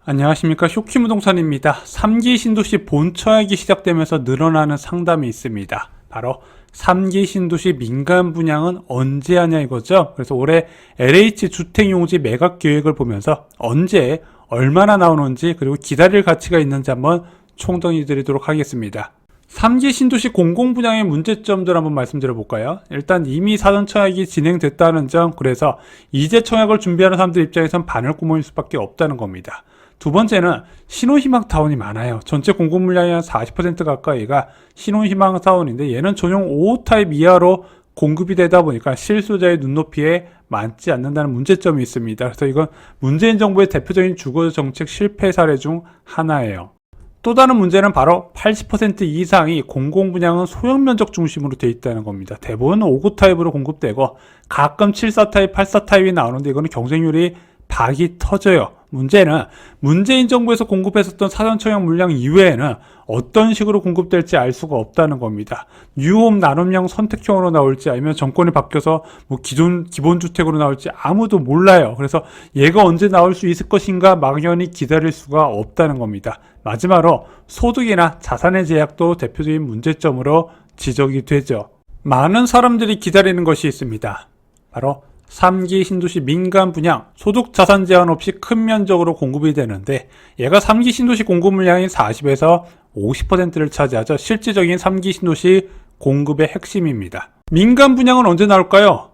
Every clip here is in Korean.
안녕하십니까. 쇼키무동산입니다. 3기 신도시 본처하기 시작되면서 늘어나는 상담이 있습니다. 바로 3기 신도시 민간 분양은 언제 하냐 이거죠. 그래서 올해 LH 주택용지 매각 계획을 보면서 언제 얼마나 나오는지 그리고 기다릴 가치가 있는지 한번 총정리 드리도록 하겠습니다. 3기 신도시 공공분양의 문제점들 한번 말씀드려 볼까요? 일단 이미 사전 청약이 진행됐다는 점, 그래서 이제 청약을 준비하는 사람들 입장에선 바늘구멍일 수밖에 없다는 겁니다. 두 번째는 신혼희망 타운이 많아요. 전체 공급 물량의 한 40% 가까이가 신혼희망 타운인데 얘는 전용 5호 타입 이하로 공급이 되다 보니까 실소자의 눈높이에 맞지 않는다는 문제점이 있습니다. 그래서 이건 문재인 정부의 대표적인 주거 정책 실패 사례 중 하나예요. 또 다른 문제는 바로 80% 이상이 공공분양은 소형면적 중심으로 되어 있다는 겁니다. 대부분 5구 타입으로 공급되고 가끔 74 타입, 84 타입이 나오는데 이거는 경쟁률이 박이 터져요. 문제는 문재인 정부에서 공급했었던 사전청약 물량 이외에는 어떤 식으로 공급될지 알 수가 없다는 겁니다. 뉴홈 나눔형 선택형으로 나올지 아니면 정권이 바뀌어서 기본주택으로 나올지 아무도 몰라요. 그래서 얘가 언제 나올 수 있을 것인가 막연히 기다릴 수가 없다는 겁니다. 마지막으로 소득이나 자산의 제약도 대표적인 문제점으로 지적이 되죠. 많은 사람들이 기다리는 것이 있습니다. 바로 3기 신도시 민간 분양, 소득 자산 제한 없이 큰 면적으로 공급이 되는데 얘가 3기 신도시 공급 물량인 40에서 50%를 차지하죠. 실질적인 3기 신도시 공급의 핵심입니다. 민간 분양은 언제 나올까요?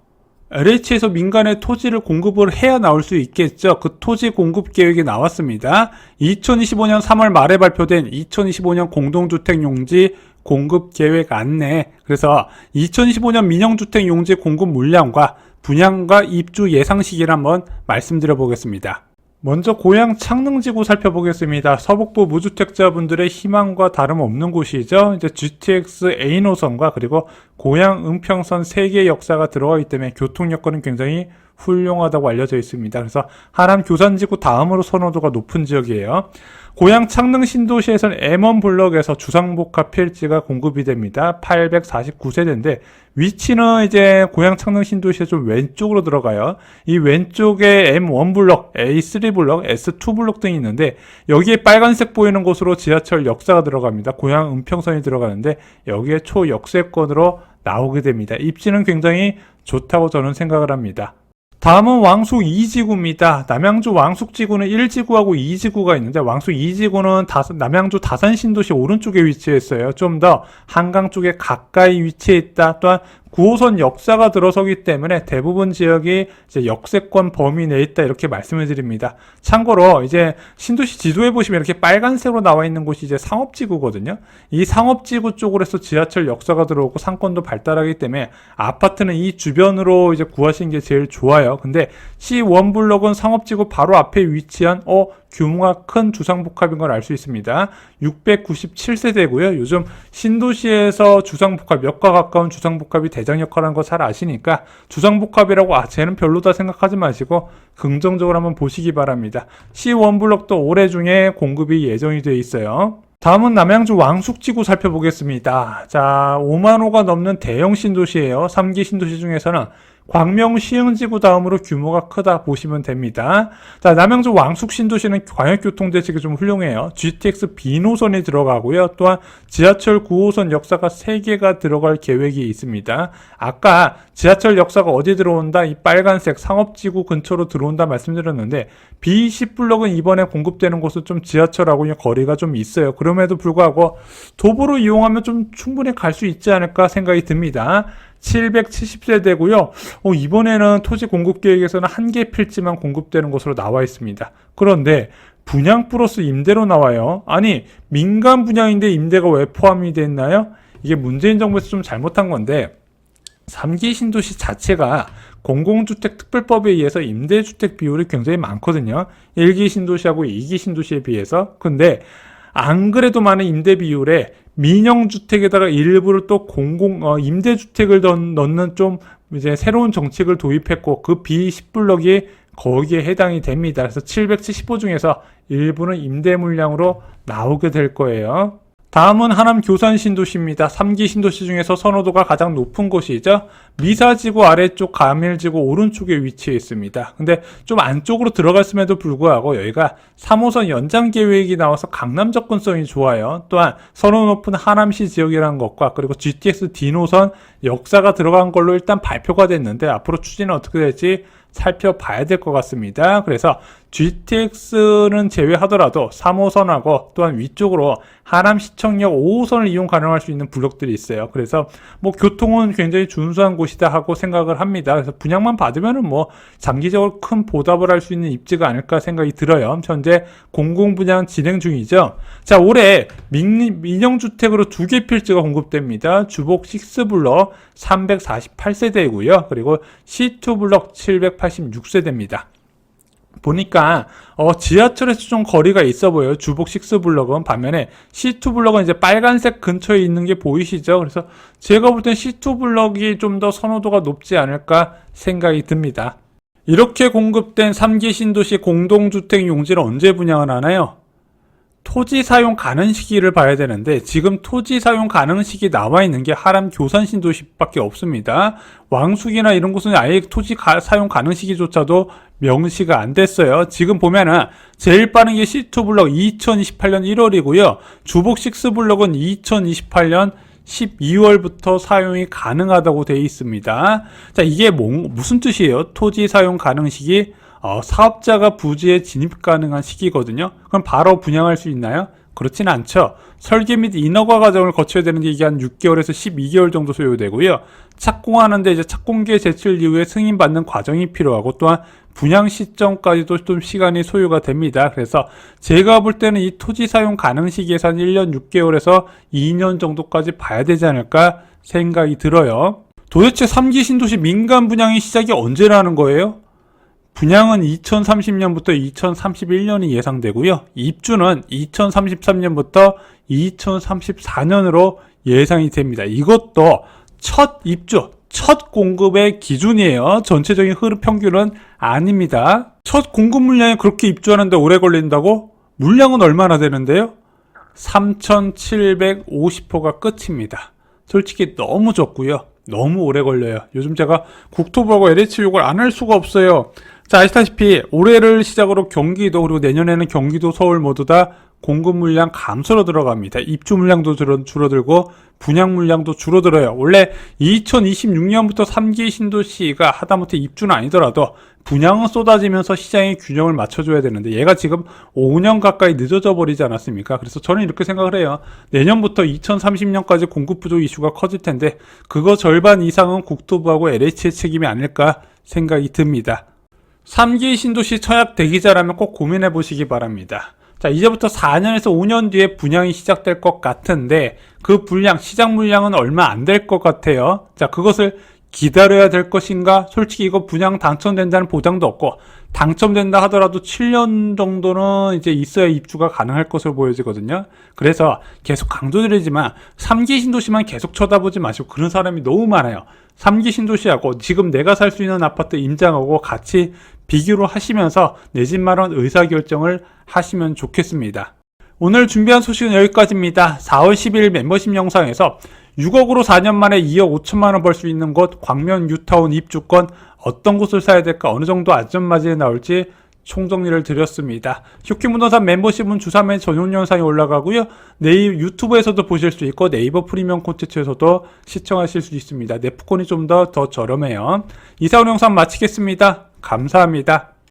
LH에서 민간의 토지를 공급을 해야 나올 수 있겠죠. 그 토지 공급 계획이 나왔습니다. 2025년 3월 말에 발표된 2025년 공동주택 용지 공급 계획 안내. 그래서 2025년 민영주택 용지 공급 물량과 분양과 입주 예상 시기를 한번 말씀드려 보겠습니다. 먼저 고양 창릉지구 살펴보겠습니다. 서북부 무주택자분들의 희망과 다름없는 곳이죠. 이제 GTX A 노선과 그리고 고양 은평선 3개의 역사가 들어가기 때문에 교통 여건은 굉장히 훌륭하다고 알려져 있습니다. 그래서 하남 교산지구 다음으로 선호도가 높은 지역이에요. 고양 창릉 신도시에서는 M1 블럭에서 주상복합 필지가 공급이 됩니다. 849세대인데 위치는 이제 고양 창릉 신도시에 좀 왼쪽으로 들어가요. 이 왼쪽에 M1 블럭, A3 블럭, S2 블럭 등이 있는데 여기에 빨간색 보이는 곳으로 지하철 역사가 들어갑니다. 고양 은평선이 들어가는데 여기에 초역세권으로 나오게 됩니다. 입지는 굉장히 좋다고 저는 생각을 합니다. 다음은 왕숙 2지구입니다. 남양주 왕숙지구는 1지구하고 2지구가 있는데 왕숙 2지구는 남양주 다산신도시 오른쪽에 위치해 있어요. 좀 더 한강 쪽에 가까이 위치해 있다. 또한 9호선 역사가 들어서기 때문에 대부분 지역이 이제 역세권 범위 내에 있다 이렇게 말씀을 드립니다. 참고로 이제 신도시 지도에 보시면 이렇게 빨간색으로 나와 있는 곳이 이제 상업지구거든요. 이 상업지구 쪽으로 해서 지하철 역사가 들어오고 상권도 발달하기 때문에 아파트는 이 주변으로 이제 구하시는 게 제일 좋아요. 근데 C1 블럭은 상업지구 바로 앞에 위치한 규모가 큰 주상복합인 걸 알 수 있습니다. 697세대고요. 요즘 신도시에서 주상복합, 역과 가까운 주상복합이 대장 역할하는 거 잘 아시니까 주상복합이라고 쟤는 별로다 생각하지 마시고 긍정적으로 한번 보시기 바랍니다. C1 블럭도 올해 중에 공급이 예정이 되어 있어요. 다음은 남양주 왕숙지구 살펴보겠습니다. 자, 5만호가 넘는 대형 신도시예요. 3기 신도시 중에서는 광명 시흥지구 다음으로 규모가 크다 보시면 됩니다. 자, 남양주 왕숙 신도시는 광역교통 대책이 좀 훌륭해요. GTX B 노선이 들어가고요. 또한 지하철 9호선 역사가 3개가 들어갈 계획이 있습니다. 아까 지하철 역사가 어디 들어온다? 이 빨간색 상업지구 근처로 들어온다 말씀드렸는데 B10 블럭은 이번에 공급되는 곳은 좀 지하철하고 거리가 좀 있어요. 그럼에도 불구하고 도보로 이용하면 좀 충분히 갈 수 있지 않을까 생각이 듭니다. 770세대고요. 이번에는 토지 공급 계획에서는 한 개 필지만 공급되는 것으로 나와 있습니다. 그런데 분양 플러스 임대로 나와요. 아니, 민간 분양인데 임대가 왜 포함이 됐나요? 이게 문재인 정부에서 좀 잘못한 건데 3기 신도시 자체가 공공주택 특별법에 의해서 임대주택 비율이 굉장히 많거든요. 1기 신도시하고 2기 신도시에 비해서. 근데 안 그래도 많은 임대 비율에 민영주택에다가 일부를 또 임대주택을 넣는 좀 이제 새로운 정책을 도입했고 그 B10블럭이 거기에 해당이 됩니다. 그래서 775 중에서 일부는 임대 물량으로 나오게 될 거예요. 다음은 하남 교산 신도시입니다. 3기 신도시 중에서 선호도가 가장 높은 곳이죠. 미사지구 아래쪽 가밀지구 오른쪽에 위치해 있습니다. 근데 좀 안쪽으로 들어갔음에도 불구하고 여기가 3호선 연장 계획이 나와서 강남 접근성이 좋아요. 또한 선호 높은 하남시 지역이라는 것과 그리고 GTX D노선 역사가 들어간 걸로 일단 발표가 됐는데 앞으로 추진은 어떻게 될지 살펴봐야 될 것 같습니다. 그래서 GTX는 제외하더라도 3호선하고 또한 위쪽으로 하남시청역 5호선을 이용 가능할 수 있는 블록들이 있어요. 그래서 뭐 교통은 굉장히 준수한 곳이다 하고 생각을 합니다. 그래서 분양만 받으면은 뭐 장기적으로 큰 보답을 할 수 있는 입지가 아닐까 생각이 들어요. 현재 공공분양 진행 중이죠. 자, 올해 민영주택으로 2개 필지가 공급됩니다. 주복 6블럭 348세대이고요. 그리고 C2블럭 786세대입니다. 보니까 지하철에서 좀 거리가 있어 보여요. 주복 6블럭은. 반면에 C2블럭은 이제 빨간색 근처에 있는 게 보이시죠? 그래서 제가 볼 땐 C2블럭이 좀 더 선호도가 높지 않을까 생각이 듭니다. 이렇게 공급된 3기 신도시 공동주택 용지를 언제 분양을 하나요? 토지 사용 가능 시기를 봐야 되는데 지금 토지 사용 가능 시기 나와 있는 게 하남 교산 신도시밖에 없습니다. 왕숙이나 이런 곳은 아예 토지 사용 가능 시기조차도 명시가 안 됐어요. 지금 보면은 제일 빠른 게 C2블럭 2028년 1월이고요. 주복 6블럭은 2028년 12월부터 사용이 가능하다고 되어 있습니다. 자, 이게 무슨 뜻이에요? 토지 사용 가능 시기? 사업자가 부지에 진입 가능한 시기거든요. 그럼 바로 분양할 수 있나요? 그렇진 않죠. 설계 및 인허가 과정을 거쳐야 되는 게 이게 한 6개월에서 12개월 정도 소요되고요. 착공하는데 이제 착공기에 제출 이후에 승인받는 과정이 필요하고 또한 분양 시점까지도 좀 시간이 소요가 됩니다. 그래서 제가 볼 때는 이 토지 사용 가능 시기에서 한 1년 6개월에서 2년 정도까지 봐야 되지 않을까 생각이 들어요. 도대체 3기 신도시 민간 분양이 시작이 언제라는 거예요? 분양은 2030년부터 2031년이 예상되고요. 입주는 2033년부터 2034년으로 예상이 됩니다. 이것도 첫 입주, 첫 공급의 기준이에요. 전체적인 흐름 평균은 아닙니다. 첫 공급 물량이 그렇게 입주하는데 오래 걸린다고? 물량은 얼마나 되는데요? 3,750호가 끝입니다. 솔직히 너무 적고요. 너무 오래 걸려요. 요즘 제가 국토부하고 LH 욕을 안 할 수가 없어요. 자, 아시다시피 올해를 시작으로 경기도 그리고 내년에는 경기도 서울 모두 다 공급 물량 감소로 들어갑니다. 입주 물량도 줄어들고 분양 물량도 줄어들어요. 원래 2026년부터 3기 신도시가 하다못해 입주는 아니더라도 분양은 쏟아지면서 시장의 균형을 맞춰줘야 되는데 얘가 지금 5년 가까이 늦어져 버리지 않았습니까? 그래서 저는 이렇게 생각을 해요. 내년부터 2030년까지 공급 부족 이슈가 커질 텐데 그거 절반 이상은 국토부하고 LH의 책임이 아닐까 생각이 듭니다. 3기 신도시 청약 대기자라면 꼭 고민해 보시기 바랍니다. 자, 이제부터 4년에서 5년 뒤에 분양이 시작될 것 같은데 그 분량, 시장 물량은 얼마 안 될 것 같아요. 자, 그것을 기다려야 될 것인가? 솔직히 이거 분양 당첨된다는 보장도 없고 당첨된다 하더라도 7년 정도는 이제 있어야 입주가 가능할 것으로 보여지거든요. 그래서 계속 강조드리지만 3기 신도시만 계속 쳐다보지 마시고 그런 사람이 너무 많아요. 3기 신도시하고 지금 내가 살 수 있는 아파트 임장하고 같이 비교를 하시면서 내 집 마련 의사결정을 하시면 좋겠습니다. 오늘 준비한 소식은 여기까지입니다. 4월 10일 멤버십 영상에서 6억으로 4년 만에 2억 5천만원 벌 수 있는 곳 광명 뉴타운 입주권 어떤 곳을 사야 될까 어느 정도 안전마진에 나올지 총정리를 드렸습니다. 휴키문동산 멤버십은 주사면 전용 영상이 올라가고요. 유튜브에서도 보실 수 있고 네이버 프리미엄 콘텐츠에서도 시청하실 수 있습니다. 네프콘이 좀 더 저렴해요. 이상 영상 마치겠습니다. 감사합니다.